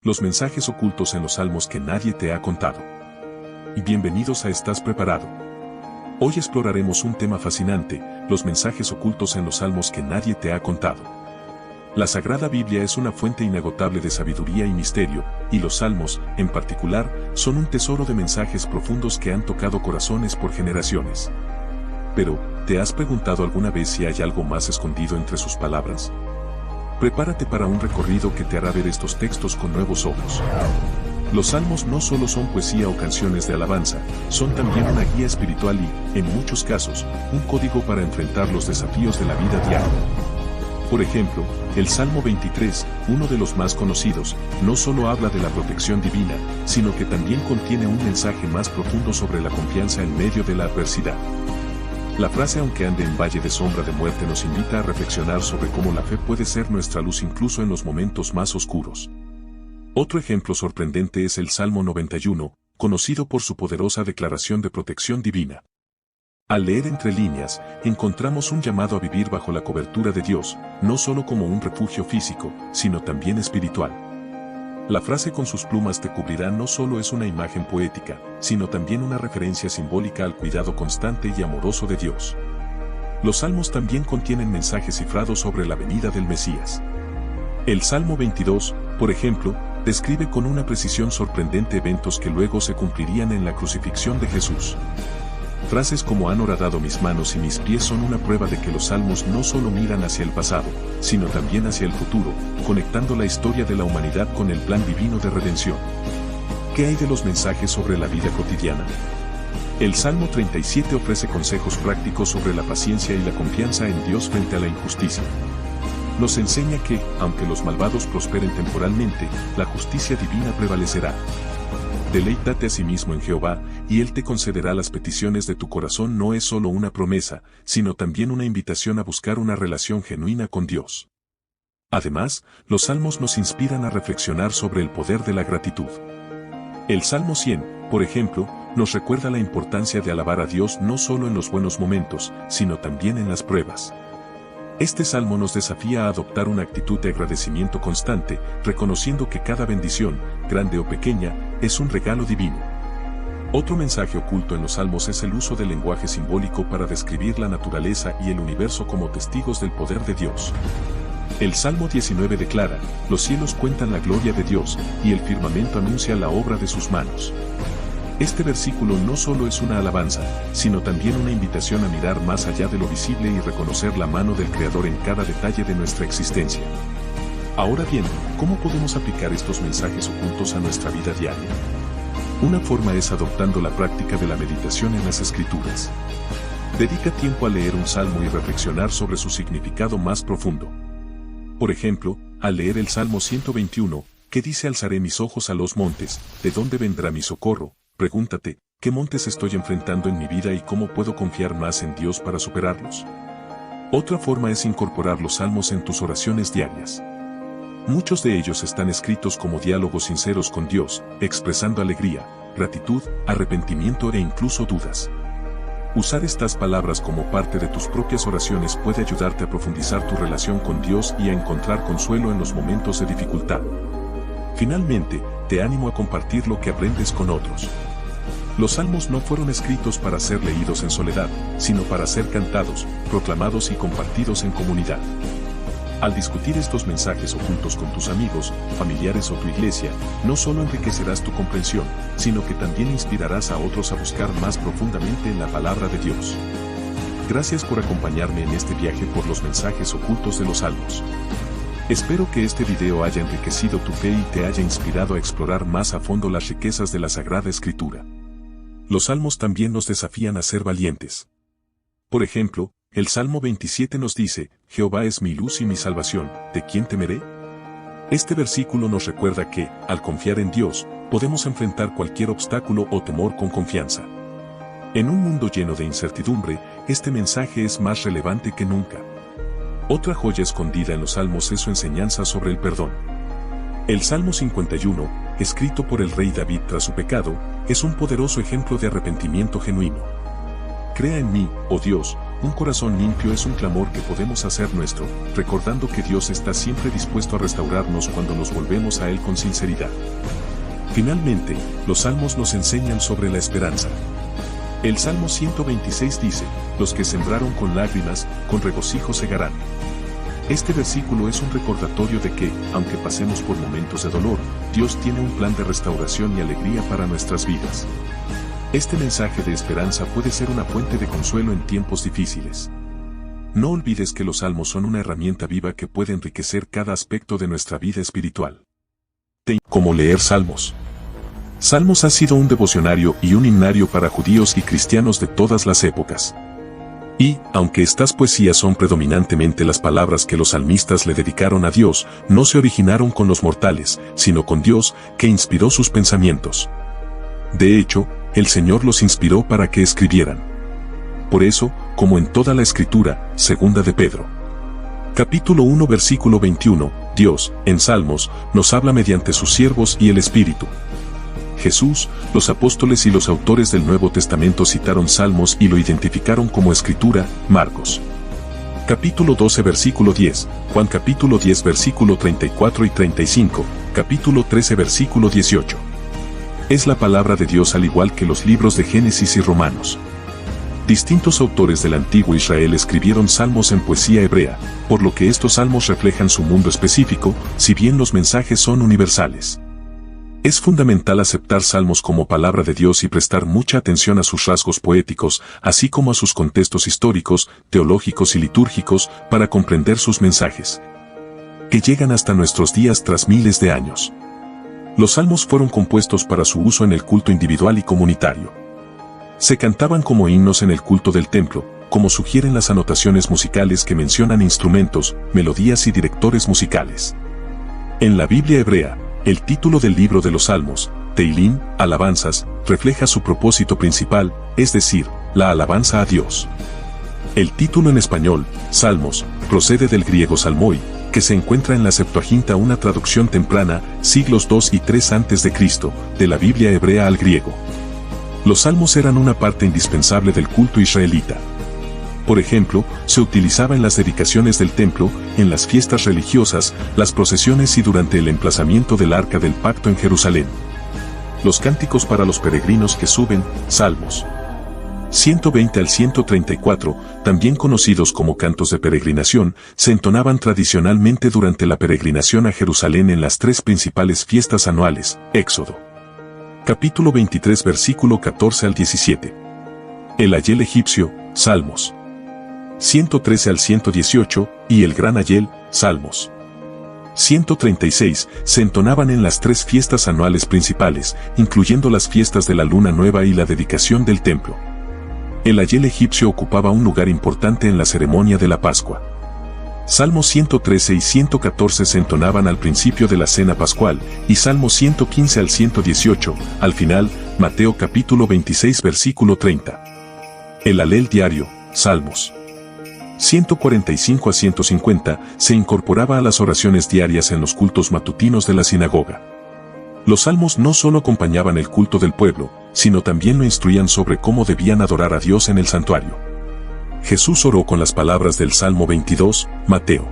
Los mensajes ocultos en los salmos que nadie te ha contado. Y bienvenidos a ¿Estás preparado? Hoy exploraremos un tema fascinante, los mensajes ocultos en los salmos que nadie te ha contado. La Sagrada Biblia es una fuente inagotable de sabiduría y misterio, y los salmos, en particular, son un tesoro de mensajes profundos que han tocado corazones por generaciones. Pero, ¿te has preguntado alguna vez si hay algo más escondido entre sus palabras? Prepárate para un recorrido que te hará ver estos textos con nuevos ojos. Los salmos no solo son poesía o canciones de alabanza, son también una guía espiritual y, en muchos casos, un código para enfrentar los desafíos de la vida diaria. Por ejemplo, el Salmo 23, uno de los más conocidos, no solo habla de la protección divina, sino que también contiene un mensaje más profundo sobre la confianza en medio de la adversidad. La frase "aunque ande en valle de sombra de muerte" nos invita a reflexionar sobre cómo la fe puede ser nuestra luz incluso en los momentos más oscuros. Otro ejemplo sorprendente es el Salmo 91, conocido por su poderosa declaración de protección divina. Al leer entre líneas, encontramos un llamado a vivir bajo la cobertura de Dios, no solo como un refugio físico, sino también espiritual. La frase "con sus plumas te cubrirá" no solo es una imagen poética, sino también una referencia simbólica al cuidado constante y amoroso de Dios. Los salmos también contienen mensajes cifrados sobre la venida del Mesías. El Salmo 22, por ejemplo, describe con una precisión sorprendente eventos que luego se cumplirían en la crucifixión de Jesús. Frases como "han horadado mis manos y mis pies" son una prueba de que los salmos no solo miran hacia el pasado, sino también hacia el futuro, conectando la historia de la humanidad con el plan divino de redención. ¿Qué hay de los mensajes sobre la vida cotidiana? El Salmo 37 ofrece consejos prácticos sobre la paciencia y la confianza en Dios frente a la injusticia. Nos enseña que, aunque los malvados prosperen temporalmente, la justicia divina prevalecerá. Deleítate a sí mismo en Jehová, y Él te concederá las peticiones de tu corazón. No es solo una promesa, sino también una invitación a buscar una relación genuina con Dios. Además, los salmos nos inspiran a reflexionar sobre el poder de la gratitud. El Salmo 100, por ejemplo, nos recuerda la importancia de alabar a Dios no solo en los buenos momentos, sino también en las pruebas. Este salmo nos desafía a adoptar una actitud de agradecimiento constante, reconociendo que cada bendición, grande o pequeña, es un regalo divino. Otro mensaje oculto en los salmos es el uso del lenguaje simbólico para describir la naturaleza y el universo como testigos del poder de Dios. El Salmo 19 declara: "Los cielos cuentan la gloria de Dios, y el firmamento anuncia la obra de sus manos". Este versículo no solo es una alabanza, sino también una invitación a mirar más allá de lo visible y reconocer la mano del Creador en cada detalle de nuestra existencia. Ahora bien, ¿cómo podemos aplicar estos mensajes ocultos a nuestra vida diaria? Una forma es adoptando la práctica de la meditación en las Escrituras. Dedica tiempo a leer un salmo y reflexionar sobre su significado más profundo. Por ejemplo, al leer el Salmo 121, que dice "alzaré mis ojos a los montes, ¿de dónde vendrá mi socorro?", pregúntate, ¿qué montes estoy enfrentando en mi vida y cómo puedo confiar más en Dios para superarlos? Otra forma es incorporar los salmos en tus oraciones diarias. Muchos de ellos están escritos como diálogos sinceros con Dios, expresando alegría, gratitud, arrepentimiento e incluso dudas. Usar estas palabras como parte de tus propias oraciones puede ayudarte a profundizar tu relación con Dios y a encontrar consuelo en los momentos de dificultad. Finalmente, te animo a compartir lo que aprendes con otros. Los salmos no fueron escritos para ser leídos en soledad, sino para ser cantados, proclamados y compartidos en comunidad. Al discutir estos mensajes ocultos con tus amigos, familiares o tu iglesia, no solo enriquecerás tu comprensión, sino que también inspirarás a otros a buscar más profundamente en la palabra de Dios. Gracias por acompañarme en este viaje por los mensajes ocultos de los salmos. Espero que este video haya enriquecido tu fe y te haya inspirado a explorar más a fondo las riquezas de la Sagrada Escritura. Los salmos también nos desafían a ser valientes. Por ejemplo, el Salmo 27 nos dice: "Jehová es mi luz y mi salvación, ¿de quién temeré?". Este versículo nos recuerda que, al confiar en Dios, podemos enfrentar cualquier obstáculo o temor con confianza. En un mundo lleno de incertidumbre, este mensaje es más relevante que nunca. Otra joya escondida en los salmos es su enseñanza sobre el perdón. El Salmo 51, escrito por el rey David tras su pecado, es un poderoso ejemplo de arrepentimiento genuino. Crea en mí, oh Dios, Un corazón limpio es un clamor que podemos hacer nuestro, recordando que Dios está siempre dispuesto a restaurarnos cuando nos volvemos a Él con sinceridad. Finalmente, los salmos nos enseñan sobre la esperanza. El Salmo 126 dice, los que sembraron con lágrimas, con regocijo segarán. Este versículo es un recordatorio de que, aunque pasemos por momentos de dolor, Dios tiene un plan de restauración y alegría para nuestras vidas. Este mensaje de esperanza puede ser una fuente de consuelo en tiempos difíciles. No olvides que los salmos son una herramienta viva que puede enriquecer cada aspecto de nuestra vida espiritual. Como leer salmos. Salmos ha sido un devocionario y un himnario para judíos y cristianos de todas las épocas. Y, aunque estas poesías son predominantemente las palabras que los salmistas le dedicaron a Dios, no se originaron con los mortales, sino con Dios, que inspiró sus pensamientos. De hecho, el Señor los inspiró para que escribieran. Por eso, como en toda la Escritura, segunda de Pedro. Capítulo 1 versículo 21, Dios, en Salmos, nos habla mediante sus siervos y el Espíritu. Jesús, los apóstoles y los autores del Nuevo Testamento citaron Salmos y lo identificaron como Escritura, Marcos. Capítulo 12 versículo 10, Juan capítulo 10 versículo 34 y 35, capítulo 13 versículo 18. Es la palabra de Dios al igual que los libros de Génesis y Romanos. Distintos autores del antiguo Israel escribieron salmos en poesía hebrea, por lo que estos salmos reflejan su mundo específico, si bien los mensajes son universales. Es fundamental aceptar salmos como palabra de Dios y prestar mucha atención a sus rasgos poéticos, así como a sus contextos históricos, teológicos y litúrgicos, para comprender sus mensajes, que llegan hasta nuestros días tras miles de años. Los salmos fueron compuestos para su uso en el culto individual y comunitario. Se cantaban como himnos en el culto del templo, como sugieren las anotaciones musicales que mencionan instrumentos, melodías y directores musicales. En la Biblia hebrea, el título del libro de los Salmos, Tehilim, alabanzas, refleja su propósito principal, es decir, la alabanza a Dios. El título en español, Salmos, procede del griego salmoi, que se encuentra en la Septuaginta, una traducción temprana, siglos II y III a.C., de la Biblia hebrea al griego. Los salmos eran una parte indispensable del culto israelita. Por ejemplo, se utilizaba en las dedicaciones del templo, en las fiestas religiosas, las procesiones y durante el emplazamiento del Arca del Pacto en Jerusalén. Los cánticos para los peregrinos que suben, Salmos 120 al 134, también conocidos como cantos de peregrinación, se entonaban tradicionalmente durante la peregrinación a Jerusalén en las tres principales fiestas anuales, Éxodo. Capítulo 23 versículo 14 al 17. El Ayel egipcio, Salmos 113 al 118, y el Gran Ayel, Salmos 136, se entonaban en las tres fiestas anuales principales, incluyendo las fiestas de la Luna Nueva y la dedicación del templo. El Ayel egipcio ocupaba un lugar importante en la ceremonia de la Pascua. Salmos 113 y 114 se entonaban al principio de la cena pascual, y Salmos 115 al 118, al final, Mateo capítulo 26 versículo 30. El Alel diario, Salmos 145 a 150, se incorporaba a las oraciones diarias en los cultos matutinos de la sinagoga. Los salmos no solo acompañaban el culto del pueblo, sino también lo instruían sobre cómo debían adorar a Dios en el santuario. Jesús oró con las palabras del Salmo 22, Mateo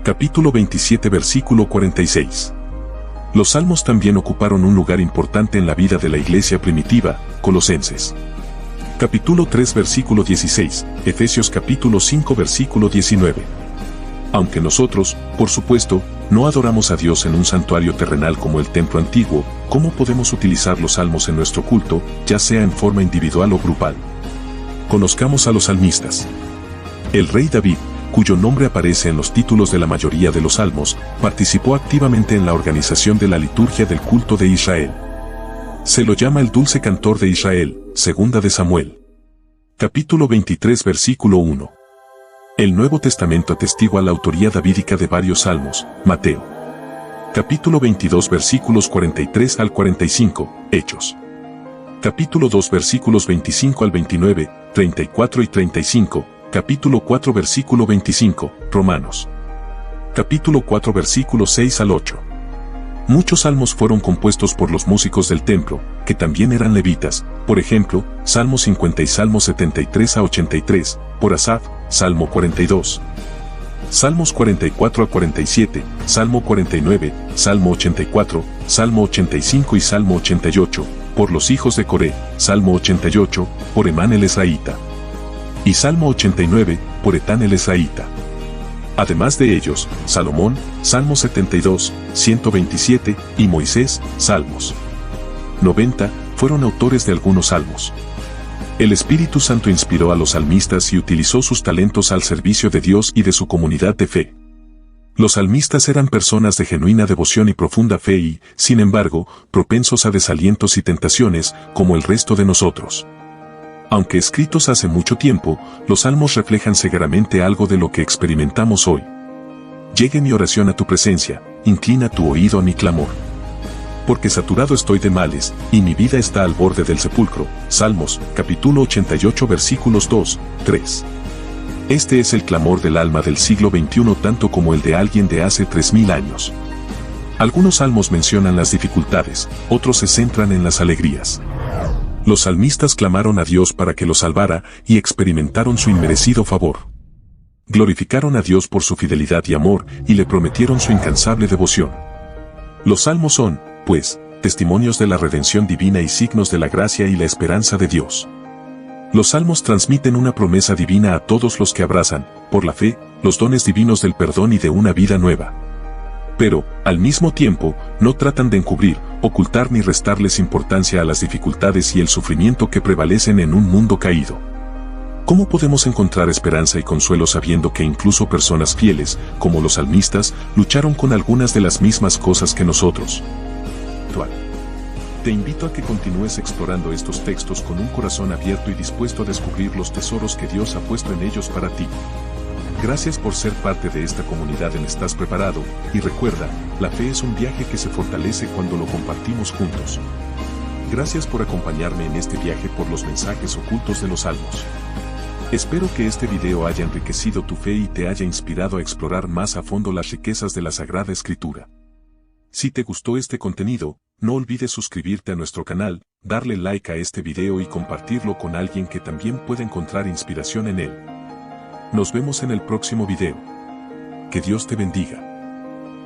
capítulo 27 versículo 46. Los salmos también ocuparon un lugar importante en la vida de la iglesia primitiva, Colosenses capítulo 3 versículo 16, Efesios capítulo 5 versículo 19. Aunque nosotros, por supuesto, no adoramos a Dios en un santuario terrenal como el templo antiguo, ¿cómo podemos utilizar los salmos en nuestro culto, ya sea en forma individual o grupal? Conozcamos a los salmistas. El rey David, cuyo nombre aparece en los títulos de la mayoría de los salmos, participó activamente en la organización de la liturgia del culto de Israel. Se lo llama el dulce cantor de Israel, segunda de Samuel capítulo 23 versículo 1. El Nuevo Testamento atestigua la autoría davídica de varios salmos, Mateo capítulo 22 versículos 43 al 45, Hechos capítulo 2 versículos 25 al 29, 34 y 35, capítulo 4 versículo 25, Romanos capítulo 4 versículos 6 al 8. Muchos salmos fueron compuestos por los músicos del templo, que también eran levitas, por ejemplo, Salmo 50 y Salmo 73 a 83, por Asaf, Salmo 42. Salmos 44 a 47, Salmo 49, Salmo 84, Salmo 85 y Salmo 88, por los hijos de Coré, Salmo 88, por Emán el Esraíta. Y Salmo 89, por Etán el Esraíta. Además de ellos, Salomón, Salmo 72, 127, y Moisés, Salmos 90, fueron autores de algunos salmos. El Espíritu Santo inspiró a los salmistas y utilizó sus talentos al servicio de Dios y de su comunidad de fe. Los salmistas eran personas de genuina devoción y profunda fe y, sin embargo, propensos a desalientos y tentaciones, como el resto de nosotros. Aunque escritos hace mucho tiempo, los salmos reflejan cegaramente algo de lo que experimentamos hoy. Llegue mi oración a tu presencia, inclina tu oído a mi clamor. Porque saturado estoy de males, y mi vida está al borde del sepulcro. Salmos, capítulo 88 versículos 2, 3. Este es el clamor del alma del siglo XXI tanto como el de alguien de hace 3000 años. Algunos salmos mencionan las dificultades, otros se centran en las alegrías. Los salmistas clamaron a Dios para que los salvara y experimentaron su inmerecido favor. Glorificaron a Dios por su fidelidad y amor y le prometieron su incansable devoción. Los salmos son, pues, testimonios de la redención divina y signos de la gracia y la esperanza de Dios. Los salmos transmiten una promesa divina a todos los que abrazan, por la fe, los dones divinos del perdón y de una vida nueva. Pero, al mismo tiempo, no tratan de encubrir, ocultar ni restarles importancia a las dificultades y el sufrimiento que prevalecen en un mundo caído. ¿Cómo podemos encontrar esperanza y consuelo sabiendo que incluso personas fieles, como los salmistas, lucharon con algunas de las mismas cosas que nosotros? Te invito a que continúes explorando estos textos con un corazón abierto y dispuesto a descubrir los tesoros que Dios ha puesto en ellos para ti. Gracias por ser parte de esta comunidad en Estás Preparado, y recuerda, la fe es un viaje que se fortalece cuando lo compartimos juntos. Gracias por acompañarme en este viaje por los mensajes ocultos de los salmos. Espero que este video haya enriquecido tu fe y te haya inspirado a explorar más a fondo las riquezas de la Sagrada Escritura. Si te gustó este contenido, no olvides suscribirte a nuestro canal, darle like a este video y compartirlo con alguien que también pueda encontrar inspiración en él. Nos vemos en el próximo video. Que Dios te bendiga.